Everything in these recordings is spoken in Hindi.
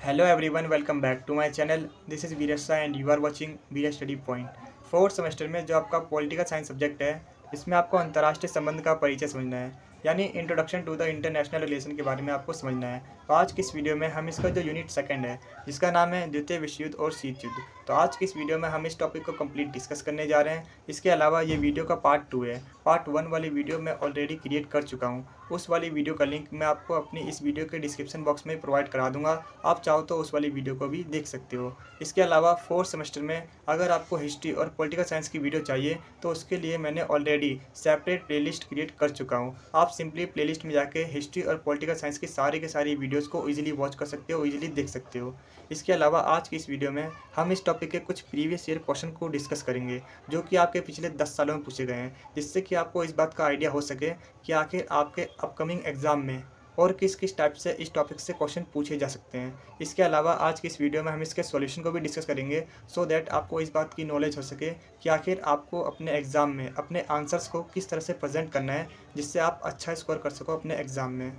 Hello everyone, welcome back to my channel. This is Virasa and you are watching Vira Study Point. Fourth semester में जो आपका पॉलिटिकल साइंस सब्जेक्ट है, इसमें आपको अंतर्राष्ट्रीय संबंध का परिचय समझना है, यानी introduction to the international relation के बारे में आपको समझना है। तो आज की इस वीडियो में हम इसका जो यूनिट सेकंड है, जिसका नाम है द्वितीय विश्व युद्ध और शीत युद्ध, तो आज की इस वीडियो में हम इस टॉपिक को कंप्लीट डिस्कस करने जा रहे हैं। इसके अलावा ये वीडियो का पार्ट 2 है। पार्ट 1 वाली वीडियो मैं ऑलरेडी क्रिएट कर चुका हूँ। उस वाली वीडियो का लिंक मैं आपको अपनी इस वीडियो के डिस्क्रिप्शन बॉक्स में प्रोवाइड करा दूंगा। आप चाहो तो उस वाली वीडियो को भी देख सकते हो। इसके अलावा फोर्थ सेमेस्टर में अगर आपको हिस्ट्री और पॉलिटिकल साइंस की वीडियो चाहिए तो उसके लिए मैंने ऑलरेडी सेपरेट प्लेलिस्ट क्रिएट कर चुका हूँ। आप सिंपली प्लेलिस्ट में जाके हिस्ट्री और पॉलिटिकल साइंस की सारी वीडियोज़ को ईजिली वॉच कर सकते हो, ईजिली देख सकते हो। इसके अलावा आज की इस वीडियो में हम इस टॉपिक के कुछ प्रीवियस ईयर क्वेश्चन को डिस्कस करेंगे, जो कि आपके पिछले 10 सालों में पूछे गए हैं, जिससे कि आपको इस बात का आइडिया हो सके कि आखिर आपके अपकमिंग एग्ज़ाम में और किस किस टाइप से इस टॉपिक से क्वेश्चन पूछे जा सकते हैं। इसके अलावा आज की इस वीडियो में हम इसके सॉल्यूशन को भी डिस्कस करेंगे, सो दैट आपको इस बात की नॉलेज हो सके कि आखिर आपको अपने एग्ज़ाम में अपने आंसर्स को किस तरह से प्रेजेंट करना है, जिससे आप अच्छा स्कोर कर सको अपने एग्ज़ाम में।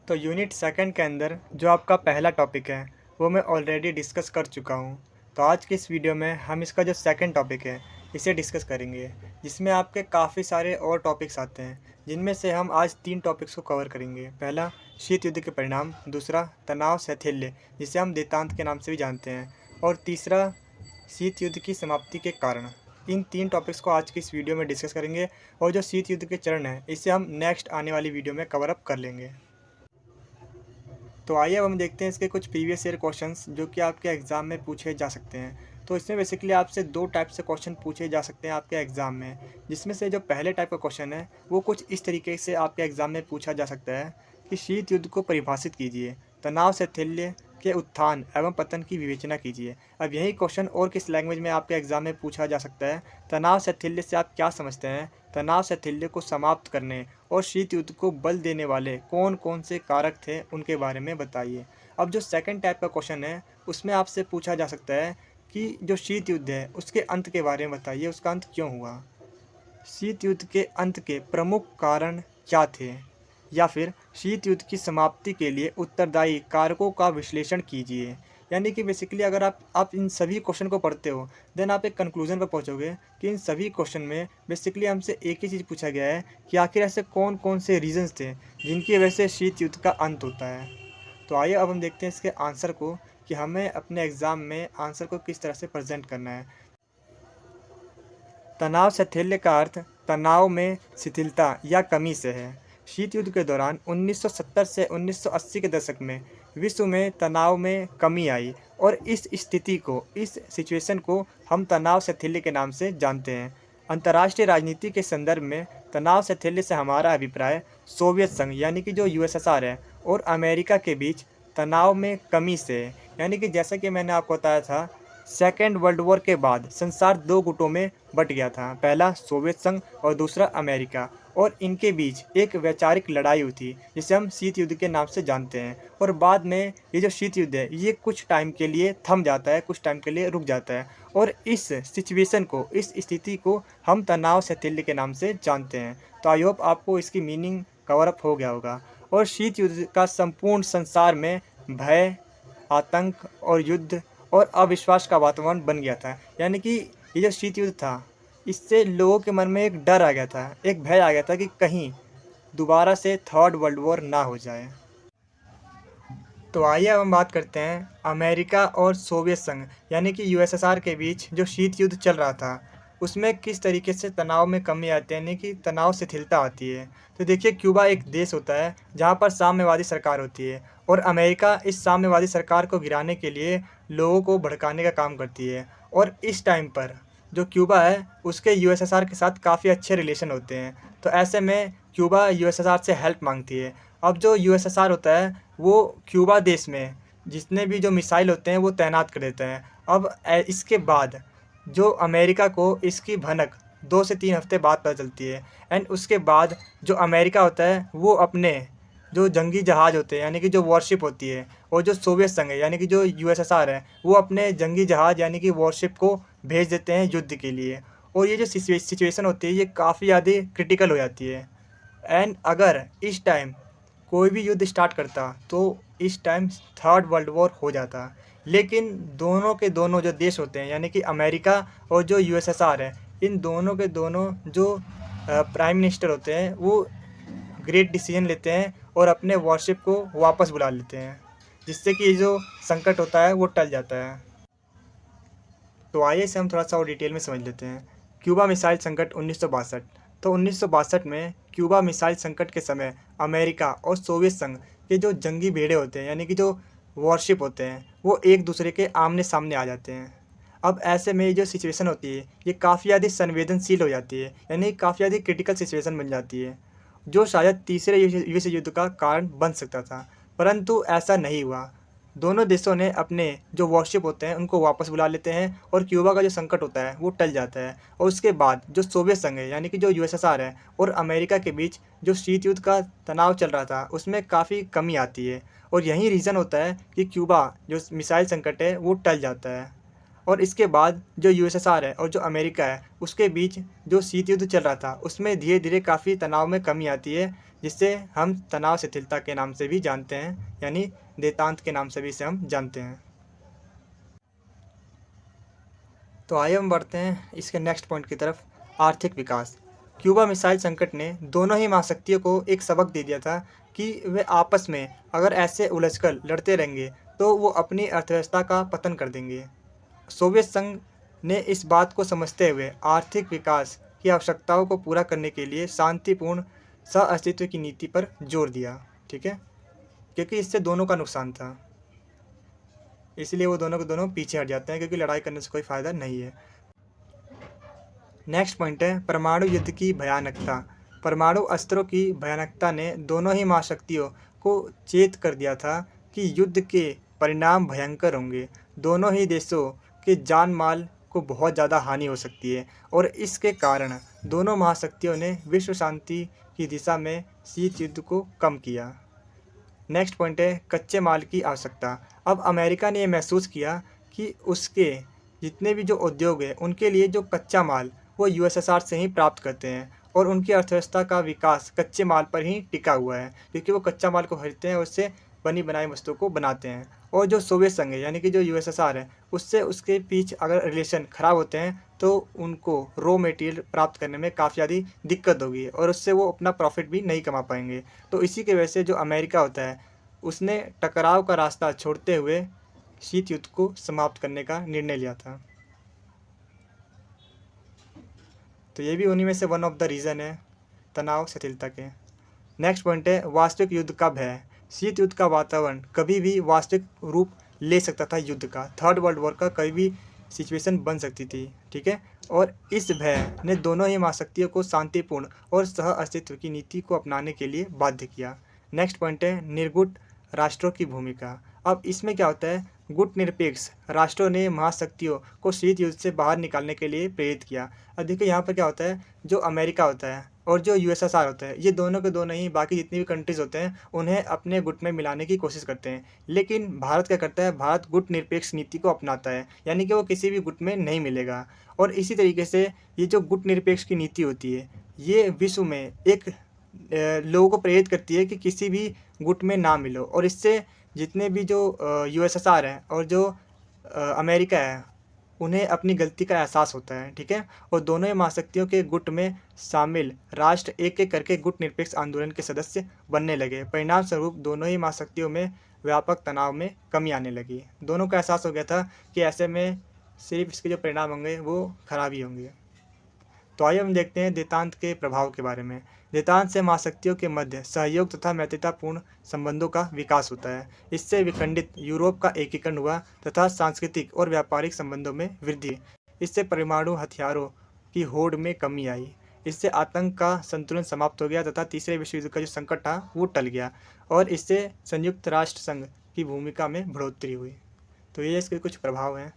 तो यूनिट सेकंड के अंदर जो आपका पहला टॉपिक है वो मैं ऑलरेडी डिस्कस कर चुका हूँ। तो आज के इस वीडियो में हम इसका जो सेकंड टॉपिक है इसे डिस्कस करेंगे, जिसमें आपके काफ़ी सारे और टॉपिक्स आते हैं, जिनमें से हम आज 3 टॉपिक्स को कवर करेंगे। पहला शीत युद्ध के परिणाम, दूसरा तनाव शैथिल्य जिसे हम देतांत के नाम से भी जानते हैं, और तीसरा शीत युद्ध की समाप्ति के कारण। इन 3 टॉपिक्स को आज की इस वीडियो में डिस्कस करेंगे, और जो शीत युद्ध के चरण हैं इसे हम नेक्स्ट आने वाली वीडियो में कवर अप कर लेंगे। तो आइए अब हम देखते हैं इसके कुछ प्रीवियस ईयर क्वेश्चंस जो कि आपके एग्ज़ाम में पूछे जा सकते हैं। तो इसमें बेसिकली आपसे 2 टाइप से क्वेश्चन पूछे जा सकते हैं आपके एग्ज़ाम में, जिसमें से जो पहले टाइप का क्वेश्चन है वो कुछ इस तरीके से आपके एग्ज़ाम में पूछा जा सकता है कि शीत युद्ध को परिभाषित कीजिए, तनाव शैथिल्य के उत्थान एवं पतन की विवेचना कीजिए। अब यही क्वेश्चन और किस लैंग्वेज में आपके एग्ज़ाम में पूछा जा सकता है, तनाव शैथिल्य से आप क्या समझते हैं, तनाव शैथिल्य को समाप्त करने और शीत युद्ध को बल देने वाले कौन कौन से कारक थे उनके बारे में बताइए। अब जो सेकंड टाइप का क्वेश्चन है उसमें आपसे पूछा जा सकता है कि जो शीत युद्ध है उसके अंत के बारे में बताइए, उसका अंत क्यों हुआ, शीत युद्ध के अंत के प्रमुख कारण क्या थे, या फिर शीत युद्ध की समाप्ति के लिए उत्तरदायी कारकों का विश्लेषण कीजिए। यानी कि बेसिकली अगर आप इन सभी क्वेश्चन को पढ़ते हो देन आप एक कंक्लूजन पर पहुंचोगे कि इन सभी क्वेश्चन में बेसिकली हमसे एक ही चीज़ पूछा गया है कि आखिर ऐसे कौन कौन से रीजंस थे जिनकी वजह से शीत युद्ध का अंत होता है। तो आइए अब हम देखते हैं इसके आंसर को कि हमें अपने एग्ज़ाम में आंसर को किस तरह से प्रेजेंट करना है। तनाव शैथिल्य का अर्थ तनाव में शिथिलता या कमी से है। शीत युद्ध के दौरान 1970 से 1980 के दशक में विश्व में तनाव में कमी आई, और इस स्थिति को, इस सिचुएशन को हम तनाव शैथिल्य के नाम से जानते हैं। अंतर्राष्ट्रीय राजनीति के संदर्भ में तनाव शैथिल्य से हमारा अभिप्राय सोवियत संघ यानी कि जो यूएसएसआर है और अमेरिका के बीच तनाव में कमी से है। यानी कि जैसा कि मैंने आपको बताया था, सेकेंड वर्ल्ड वॉर के बाद संसार 2 गुटों में बट गया था, पहला सोवियत संघ और दूसरा अमेरिका, और इनके बीच एक वैचारिक लड़ाई हुई थी जिसे हम शीत युद्ध के नाम से जानते हैं। और बाद में ये जो शीत युद्ध है ये कुछ टाइम के लिए थम जाता है, कुछ टाइम के लिए रुक जाता है, और इस सिचुएशन को, इस स्थिति को हम तनाव शैथिल्य के नाम से जानते हैं। तो आई होप आपको इसकी मीनिंग कवर अप हो गया होगा। और शीत युद्ध का संपूर्ण संसार में भय, आतंक और युद्ध और अविश्वास का वातावरण बन गया था। यानी कि ये जो शीत युद्ध था इससे लोगों के मन में एक डर आ गया था, एक भय आ गया था कि कहीं दोबारा से थर्ड वर्ल्ड वॉर ना हो जाए। तो आइए अब हम बात करते हैं अमेरिका और सोवियत संघ यानी कि यूएसएसआर के बीच जो शीत युद्ध चल रहा था उसमें किस तरीके से तनाव में कमी आती है, यानी कि तनाव शिथिलता आती है। तो देखिए, क्यूबा एक देश होता है जहाँ पर साम्यवादी सरकार होती है, और अमेरिका इस साम्यवादी सरकार को गिराने के लिए लोगों को भड़काने का काम करती है। और इस टाइम पर जो क्यूबा है उसके यूएसएसआर के साथ काफ़ी अच्छे रिलेशन होते हैं। तो ऐसे में क्यूबा यूएसएसआर से हेल्प मांगती है। अब जो यूएसएसआर होता है वो क्यूबा देश में जितने भी जो मिसाइल होते हैं वो तैनात कर देते हैं। अब इसके बाद जो अमेरिका को इसकी भनक 2 से 3 हफ्ते बाद पता चलती है, एंड उसके बाद जो अमेरिका होता है वो अपने जो जंगी जहाज़ होते हैं यानी कि जो वॉरशिप होती है, और जो सोवियत संघ है यानी कि जो यूएसएसआर है वो अपने जंगी जहाज़ यानी कि वॉरशिप को भेज देते हैं युद्ध के लिए। और ये जो सिचुएशन होती है ये काफ़ी ज़्यादा क्रिटिकल हो जाती है। एंड अगर इस टाइम कोई भी युद्ध स्टार्ट करता तो इस टाइम थर्ड वर्ल्ड वॉर हो जाता। लेकिन दोनों के दोनों जो देश होते हैं यानी कि अमेरिका और जो यूएसएसआर है, इन दोनों के दोनों जो प्राइम मिनिस्टर होते हैं वो ग्रेट डिसीजन लेते हैं और अपने वॉरशिप को वापस बुला लेते हैं, जिससे कि ये जो संकट होता है वो टल जाता है। तो आइए इसे हम थोड़ा सा और डिटेल में समझ लेते हैं। क्यूबा मिसाइल संकट 1962। तो 1962 में क्यूबा मिसाइल संकट के समय अमेरिका और सोवियत संघ के जो जंगी भेड़े होते हैं यानी कि जो वॉरशिप होते हैं वो एक दूसरे के आमने सामने आ जाते हैं। अब ऐसे में ये जो सिचुएशन होती है ये काफ़ी ज़्यादा संवेदनशील हो जाती है, यानी काफ़ी ज़्यादा क्रिटिकल सिचुएशन बन जाती है, जो शायद तीसरे विश्व युद्ध का कारण बन सकता था, परंतु ऐसा नहीं हुआ। दोनों देशों ने अपने जो वॉरशिप होते हैं उनको वापस बुला लेते हैं और क्यूबा का जो संकट होता है वो टल जाता है। और उसके बाद जो सोवियत संघ है यानी कि जो यूएसएसआर है और अमेरिका के बीच जो शीत युद्ध का तनाव चल रहा था उसमें काफ़ी कमी आती है, और यही रीज़न होता है कि क्यूबा जो मिसाइल संकट है वो टल जाता है। और इसके बाद जो यूएसएसआर है और जो अमेरिका है उसके बीच जो शीत युद्ध चल रहा था उसमें धीरे धीरे काफ़ी तनाव में कमी आती है, जिससे हम तनाव शिथिलता के नाम से भी जानते हैं, यानी देतांत के नाम से भी इसे हम जानते हैं। तो आइए हम बढ़ते हैं इसके नेक्स्ट पॉइंट की तरफ, आर्थिक विकास। क्यूबा मिसाइल संकट ने दोनों ही महाशक्तियों को एक सबक दे दिया था कि वे आपस में अगर ऐसे उलझकर लड़ते रहेंगे तो वो अपनी अर्थव्यवस्था का पतन कर देंगे। सोवियत संघ ने इस बात को समझते हुए आर्थिक विकास की आवश्यकताओं को पूरा करने के लिए शांतिपूर्ण सह-अस्तित्व की नीति पर जोर दिया, ठीक है, क्योंकि इससे दोनों का नुकसान था, इसलिए वो दोनों के दोनों पीछे हट जाते हैं क्योंकि लड़ाई करने से कोई फ़ायदा नहीं है। नेक्स्ट पॉइंट है परमाणु युद्ध की भयानकता। परमाणु अस्त्रों की भयानकता ने दोनों ही महाशक्तियों को चेत कर दिया था कि युद्ध के परिणाम भयंकर होंगे। दोनों ही देशों के जान माल को बहुत ज़्यादा हानि हो सकती है, और इसके कारण दोनों महाशक्तियों ने विश्व शांति की दिशा में शीत युद्ध को कम किया। नेक्स्ट पॉइंट है कच्चे माल की आवश्यकता। अब अमेरिका ने यह महसूस किया कि उसके जितने भी जो उद्योग है उनके लिए जो कच्चा माल वो यूएसएसआर से ही प्राप्त करते हैं, और उनकी अर्थव्यवस्था का विकास कच्चे माल पर ही टिका हुआ है, क्योंकि वो कच्चा माल को खरीदते हैं और उससे बनी बनाई वस्तुओं को बनाते हैं। और जो सोवियत संघ है यानी कि जो यूएसएसआर है उससे उसके बीच अगर रिलेशन ख़राब होते हैं तो उनको रॉ मटेरियल प्राप्त करने में काफ़ी ज़्यादा दिक्कत होगी और उससे वो अपना प्रॉफिट भी नहीं कमा पाएंगे। तो इसी की वजह से जो अमेरिका होता है उसने टकराव का रास्ता छोड़ते हुए शीत युद्ध को समाप्त करने का निर्णय लिया था। तो ये भी उन्हीं में से वन ऑफ द रीज़न है तनाव शिथिलता के। नेक्स्ट पॉइंट है वास्तविक युद्ध का भय। शीत युद्ध का वातावरण कभी भी वास्तविक रूप ले सकता था युद्ध का, थर्ड वर्ल्ड वॉर का कभी भी सिचुएशन बन सकती थी, ठीक है। और इस भय ने दोनों ही महाशक्तियों को शांतिपूर्ण और सह अस्तित्व की नीति को अपनाने के लिए बाध्य किया। नेक्स्ट पॉइंट है निर्गुट राष्ट्रों की भूमिका। अब इसमें क्या होता है, गुट निरपेक्ष राष्ट्रों ने महाशक्तियों को शीत युद्ध से बाहर निकालने के लिए प्रेरित किया। अब देखिए यहाँ पर क्या होता है, जो अमेरिका होता है और जो यूएसएसआर होता है ये दोनों के दोनों ही बाकी जितनी भी कंट्रीज़ होते हैं उन्हें अपने गुट में मिलाने की कोशिश करते हैं। लेकिन भारत क्या करता है, भारत गुट निरपेक्ष नीति को अपनाता है, यानी कि वो किसी भी गुट में नहीं मिलेगा। और इसी तरीके से ये जो गुट निरपेक्ष की नीति होती है ये विश्व में एक लोगों को प्रेरित करती है कि किसी भी गुट में ना मिलो, और इससे जितने भी जो यूएसएसआर हैं और जो अमेरिका है उन्हें अपनी गलती का एहसास होता है, ठीक है। और दोनों ही महाशक्तियों के गुट में शामिल राष्ट्र एक एक करके गुट निरपेक्ष आंदोलन के सदस्य बनने लगे। परिणाम स्वरूप दोनों ही महाशक्तियों में व्यापक तनाव में कमी आने लगी। दोनों को एहसास हो गया था कि ऐसे में सिर्फ इसके जो परिणाम होंगे वो खराब ही होंगे। तो आइए हम देखते हैं देतांत के प्रभाव के बारे में। देतांत से महाशक्तियों के मध्य सहयोग तथा मैत्रीपूर्ण संबंधों का विकास होता है। इससे विखंडित यूरोप का एकीकरण हुआ तथा सांस्कृतिक और व्यापारिक संबंधों में वृद्धि। इससे परमाणु हथियारों की होड़ में कमी आई। इससे आतंक का संतुलन समाप्त हो गया तथा तीसरे विश्व युद्ध का जो संकट था वो टल गया, और इससे संयुक्त राष्ट्र संघ की भूमिका में बढ़ोतरी हुई। तो ये इसके कुछ प्रभाव हैं।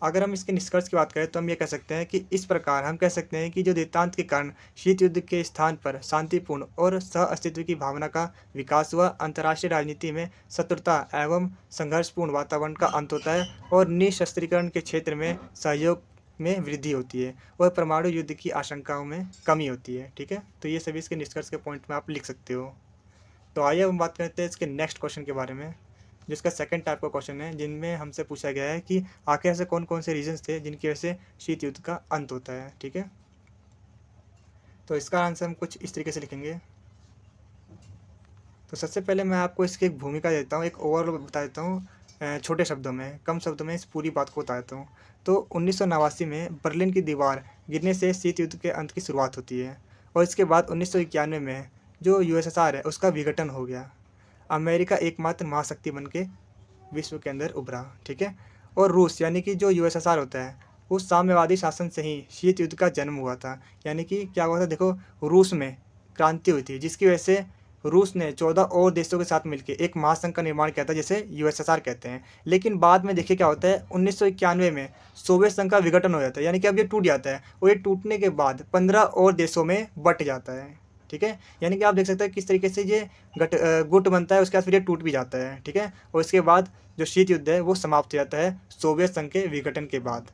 अगर हम इसके निष्कर्ष की बात करें तो हम ये कह सकते हैं कि इस प्रकार हम कह सकते हैं कि जो देतांत के कारण शीत युद्ध के स्थान पर शांतिपूर्ण और सह अस्तित्व की भावना का विकास हुआ, अंतर्राष्ट्रीय राजनीति में शत्रुता एवं संघर्षपूर्ण वातावरण का अंत होता है और निशस्त्रीकरण के क्षेत्र में सहयोग में वृद्धि होती है और परमाणु युद्ध की आशंकाओं में कमी होती है। ठीक है, तो ये सभी इसके निष्कर्ष के पॉइंट में आप लिख सकते हो। तो आइए हम बात करते हैं इसके नेक्स्ट क्वेश्चन के बारे में, जिसका सेकंड टाइप का क्वेश्चन है, जिनमें हमसे पूछा गया है कि आखिर ऐसे कौन कौन से रीजंस थे जिनकी वजह से शीत युद्ध का अंत होता है। ठीक है, तो इसका आंसर हम कुछ इस तरीके से लिखेंगे। तो सबसे पहले मैं आपको इसकी एक भूमिका देता हूँ, एक ओवरऑल बता देता हूँ छोटे शब्दों में, कम शब्दों में इस पूरी बात को बता देता हूँ। तो 1989 में बर्लिन की दीवार गिरने से शीत युद्ध के अंत की शुरुआत होती है और इसके बाद 1991 में जो यूएसएसआर है उसका विघटन हो गया। अमेरिका एकमात्र महाशक्ति बन के विश्व के अंदर उभरा। ठीक है, और रूस यानी कि जो यूएसएसआर होता है उस साम्यवादी शासन से ही शीत युद्ध का जन्म हुआ था। यानी कि क्या हुआ था, देखो रूस में क्रांति हुई थी जिसकी वजह से रूस ने 14 और देशों के साथ मिलकर एक महासंघ का निर्माण किया था जिसे यूएसएसआर कहते हैं। लेकिन बाद में देखिए क्या होता है, 1991 में सोवियत संघ का विघटन हो जाता है, यानी कि अब ये टूट जाता है और ये टूटने के बाद 15 और देशों में बट जाता है। ठीक है, यानी कि आप देख सकते हैं किस तरीके से ये गुट बनता है, उसके बाद फिर ये टूट भी जाता है। ठीक है, और इसके बाद जो शीत युद्ध है वो समाप्त हो जाता है सोवियत संघ के विघटन के बाद।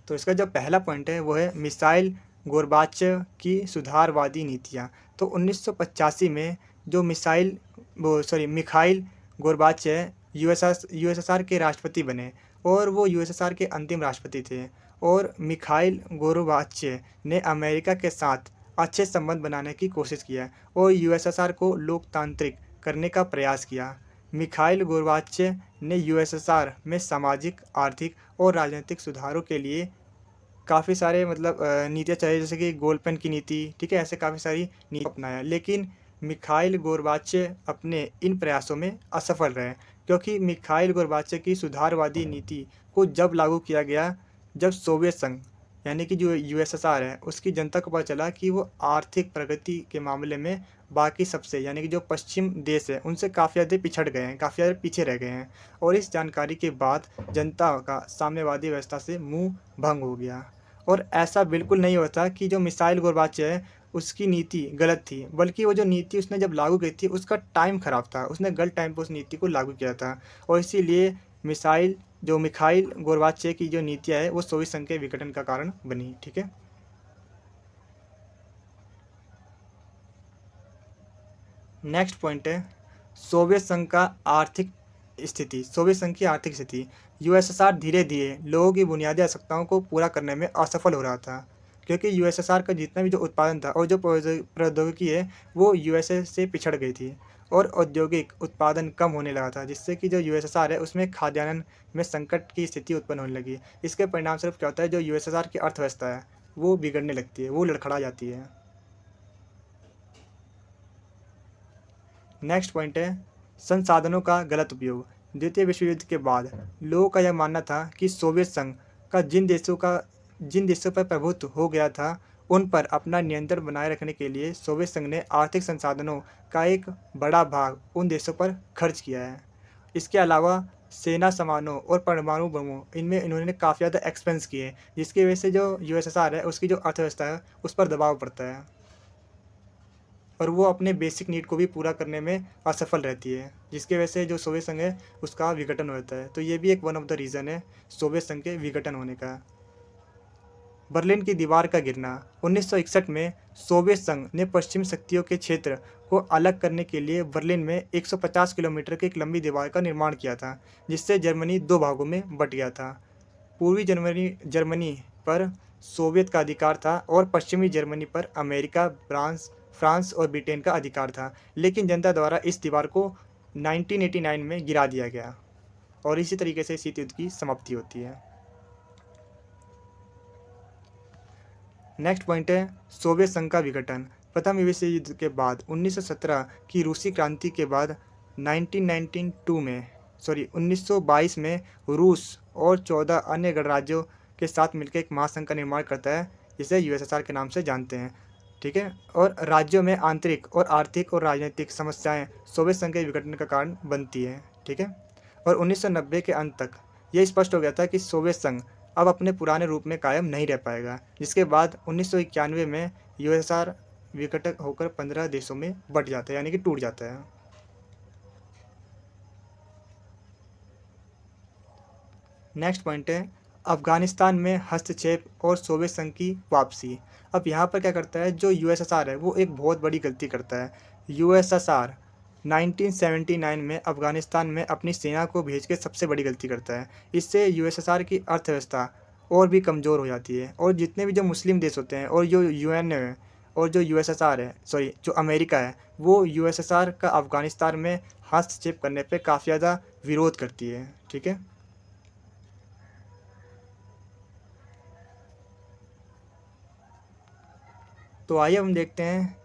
तो इसका जो पहला पॉइंट है वो है मिसाइल गोर्बाचेव की सुधारवादी नीतियाँ। तो 1985 में जो मिखाइल गोर्बाचेव यूएसएसआर के राष्ट्रपति बने और वो यूएसएसआर के अंतिम राष्ट्रपति थे। और मिखाइल गोर्बाचेव ने अमेरिका के साथ अच्छे संबंध बनाने की कोशिश किया और यूएसएसआर को लोकतांत्रिक करने का प्रयास किया। मिखाइल गोर्बाचेव ने यूएसएसआर में सामाजिक, आर्थिक और राजनीतिक सुधारों के लिए काफ़ी सारे नीतियाँ चलाई, जैसे कि गोल्डपेन की नीति। ठीक है, ऐसे काफ़ी सारी नीति अपनाया, लेकिन मिखाइल गोर्बाचेव अपने इन प्रयासों में असफल रहे, क्योंकि मिखाइल गोर्बाचेव की सुधारवादी नीति को जब लागू किया गया, जब सोवियत संघ यानी कि जो यूएसएसआर है उसकी जनता को पता चला कि वो आर्थिक प्रगति के मामले में बाकी सबसे यानी कि जो पश्चिम देश है उनसे काफ़ी ज़्यादा पिछड़ गए हैं, काफ़ी ज़्यादा पीछे रह गए हैं। और इस जानकारी के बाद जनता का साम्यवादी व्यवस्था से मुंह भंग हो गया। और ऐसा बिल्कुल नहीं होता कि जो मिसाइल गोर्बाचेव है उसकी नीति गलत थी, बल्कि वो जो नीति उसने जब लागू की थी उसका टाइम ख़राब था, उसने गलत टाइम पर उस नीति को लागू किया था और इसीलिए मिखाइल गोर्बाचेव की जो नीतियाँ है वो सोवियत संघ के विघटन का कारण बनी। ठीक है, नेक्स्ट पॉइंट है सोवियत संघ का आर्थिक स्थिति। सोवियत संघ की आर्थिक स्थिति, यूएसएसआर धीरे धीरे लोगों की बुनियादी आवश्यकताओं को पूरा करने में असफल हो रहा था, क्योंकि यूएसएसआर का जितना भी जो उत्पादन था और जो प्रौद्योगिकी है वो यूएसए से पिछड़ गई थी और औद्योगिक उत्पादन कम होने लगा था, जिससे कि जो यूएसएसआर है उसमें खाद्यान्न में संकट की स्थिति उत्पन्न होने लगी। इसके परिणाम स्वरूप क्या होता है, जो यूएसएसआर की अर्थव्यवस्था है वो बिगड़ने लगती है, वो लड़खड़ा जाती है। नेक्स्ट पॉइंट है संसाधनों का गलत उपयोग। द्वितीय विश्व युद्ध के बाद लोगों का यह मानना था कि सोवियत संघ का जिन देशों पर प्रभुत्व हो गया था उन पर अपना नियंत्रण बनाए रखने के लिए सोवियत संघ ने आर्थिक संसाधनों का एक बड़ा भाग उन देशों पर खर्च किया है। इसके अलावा सेना सामानों और परमाणु बमों इनमें इन्होंने काफ़ी ज़्यादा एक्सपेंस किए, जिसकी वजह से जो यूएसएसआर है उसकी जो अर्थव्यवस्था है उस पर दबाव पड़ता है और वो अपने बेसिक नीड को भी पूरा करने में असफल रहती है, जिसकी वजह से जो सोवियत संघ है उसका विघटन होता है। तो ये भी एक वन ऑफ द रीज़न है सोवियत संघ के विघटन होने का। बर्लिन की दीवार का गिरना, 1961 में सोवियत संघ ने पश्चिमी शक्तियों के क्षेत्र को अलग करने के लिए बर्लिन में 150 किलोमीटर की एक लंबी दीवार का निर्माण किया था, जिससे जर्मनी दो भागों में बट गया था। पूर्वी जर्मनी पर सोवियत का अधिकार था और पश्चिमी जर्मनी पर अमेरिका, फ्रांस और ब्रिटेन का अधिकार था। लेकिन जनता द्वारा इस दीवार को 1989 में गिरा दिया गया और इसी तरीके से शीत युद्ध की समाप्ति होती है। नेक्स्ट पॉइंट है सोवियत संघ का विघटन। प्रथम विश्व युद्ध के बाद 1917 की रूसी क्रांति के बाद 1922 में रूस और 14 अन्य गणराज्यों के साथ मिलकर एक महासंघ का निर्माण करता है, जिसे यूएसएसआर के नाम से जानते हैं। ठीक है, और राज्यों में आंतरिक और आर्थिक और राजनीतिक समस्याएं सोवियत संघ के विघटन का कारण बनती है। ठीक है, और 1990 के अंत तक यह स्पष्ट हो गया था कि सोवियत संघ अब अपने पुराने रूप में कायम नहीं रह पाएगा, जिसके बाद 1991 में यूएसएसआर विघटन होकर 15 देशों में बट जाता है, यानी कि टूट जाता है। नेक्स्ट पॉइंट है अफ़गानिस्तान में हस्तक्षेप और सोवियत संघ की वापसी। अब यहाँ पर क्या करता है, जो यूएसएसआर है वो एक बहुत बड़ी गलती करता है। यूएसएसआर 1979 में अफ़गानिस्तान में अपनी सेना को भेज के सबसे बड़ी गलती करता है। इससे यूएसएसआर की अर्थव्यवस्था और भी कमज़ोर हो जाती है, और जितने भी जो मुस्लिम देश होते हैं और जो यूएन है और जो यूएसएसआर है, सॉरी जो अमेरिका है, वो यूएसएसआर का अफ़गानिस्तान में हस्तक्षेप करने पे काफ़ी ज़्यादा विरोध करती है। ठीक है। तो आइए हम देखते हैं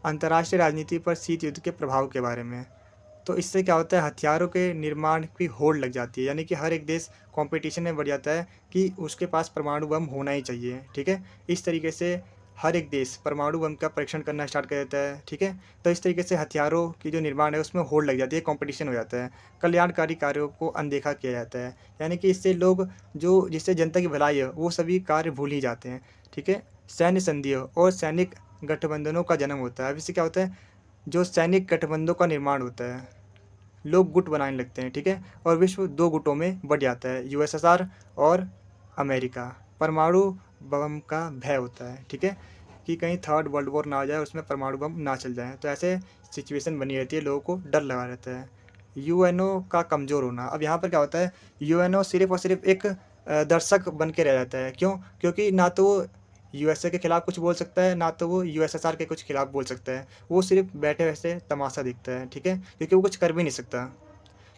अंतर्राष्ट्रीय राजनीति पर शीत युद्ध के प्रभाव के बारे में। तो इससे क्या होता है, हथियारों के निर्माण की होड़ लग जाती है, यानी कि हर एक देश कंपटीशन में बढ़ जाता है कि उसके पास परमाणु बम होना ही चाहिए। ठीक है। इस तरीके से हर एक देश परमाणु बम का परीक्षण करना स्टार्ट कर देता है। ठीक है। तो इस तरीके से हथियारों की जो निर्माण है उसमें होड़ लग जाती है, कंपटीशन हो जाता है, कल्याणकारी कार्यों को अनदेखा किया जाता है, यानी कि इससे लोग जो जिससे जनता की भलाई है वो सभी कार्य भूल ही जाते हैं। ठीक है। सैन्य संधियों और सैनिक गठबंधनों का जन्म होता है। अब इससे क्या होता है, जो सैनिक गठबंधनों का निर्माण होता है, लोग गुट बनाने लगते हैं। ठीक है। और विश्व दो गुटों में बढ़ जाता है, यूएसएसआर और अमेरिका। परमाणु बम का भय होता है। ठीक है, कि कहीं थर्ड वर्ल्ड वॉर ना आ जाए, उसमें परमाणु बम ना चल जाए। तो ऐसे सिचुएशन बनी रहती है, लोगों को डर लगा रहता है। यूएनओ का कमज़ोर होना। अब यहाँ पर क्या होता है, यूएनओ सिर्फ और सिर्फ एक दर्शक बन के रह जाता है। क्यों? क्योंकि ना तो वो यूएसए के खिलाफ कुछ बोल सकता है, ना तो वो यूएसएसआर के कुछ खिलाफ बोल सकता है। वो सिर्फ बैठे वैसे तमाशा दिखता है। ठीक है, क्योंकि वो कुछ कर भी नहीं सकता,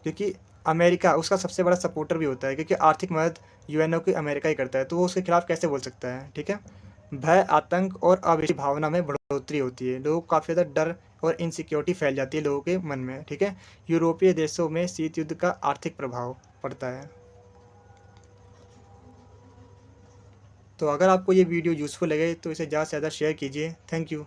क्योंकि अमेरिका उसका सबसे बड़ा सपोर्टर भी होता है, क्योंकि आर्थिक मदद यूएनओ की अमेरिका ही करता है, तो वो उसके खिलाफ कैसे बोल सकता है। ठीक है। भय, आतंक और अविश्वास की भावना में बढ़ोतरी होती है, लोगों को काफ़ी ज़्यादा डर और इनसिक्योरिटी फैल जाती है लोगों के मन में। ठीक है। यूरोपीय देशों में शीत युद्ध का आर्थिक प्रभाव पड़ता है। तो अगर आपको ये वीडियो यूज़फुल लगे तो इसे ज़्यादा से ज़्यादा शेयर कीजिए। Thank you.